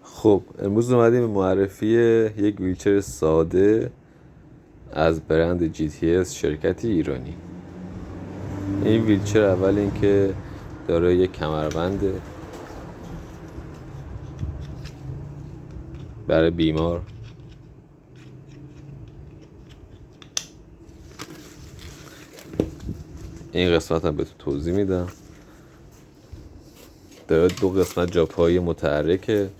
خب امروز اومدیم به معرفی یک ویلچر ساده از برند GTS شرکت ایرانی. این ویلچر اول اینکه داره یک کمربند برای بیمار، این قسمت هم به تو توضیح میدم. داره 2 قسمت جاپایی متحرکه،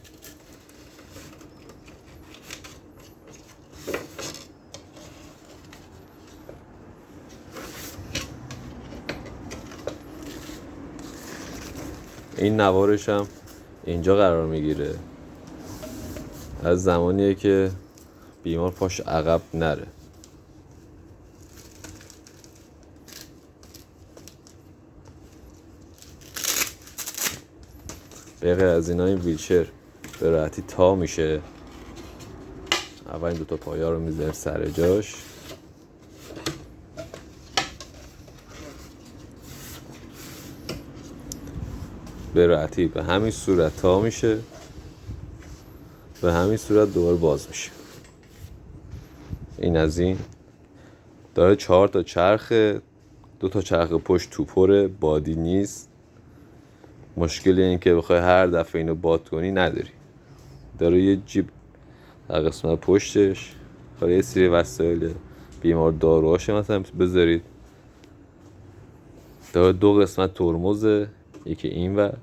این نوارش هم اینجا قرار میگیره، از زمانیه که بیمار پاش عقب نره. به غیر از اینا این ویلچر به راحتی تا میشه. اول این 2 پایا رو میذاره سر جاش، به راحتی به همین صورت تا میشه، به همین صورت دوباره باز میشه. این از این داره 4 تا چرخه، 2 تا چرخ پشت توپره، بادی نیست. مشکلی این که بخوای هر دفعه اینو باد کنی نداری. داره یه جیب در قسمت پشتش، برای یه سری وسایل بیمار داروهاشه مثلا بذارید. داره 2 قسمت ترمزه، یکی این ور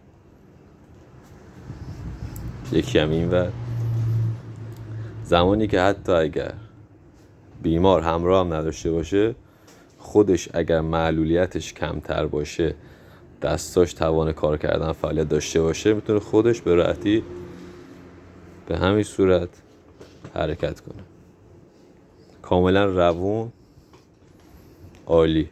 یکی هم این ور. زمانی که حتی اگر بیمار همراه هم نداشته باشه، خودش اگر معلولیتش کمتر باشه، دستاش توان کار کردن فعالیت داشته باشه، میتونه خودش به راحتی به همین صورت حرکت کنه. کاملا روون، عالی.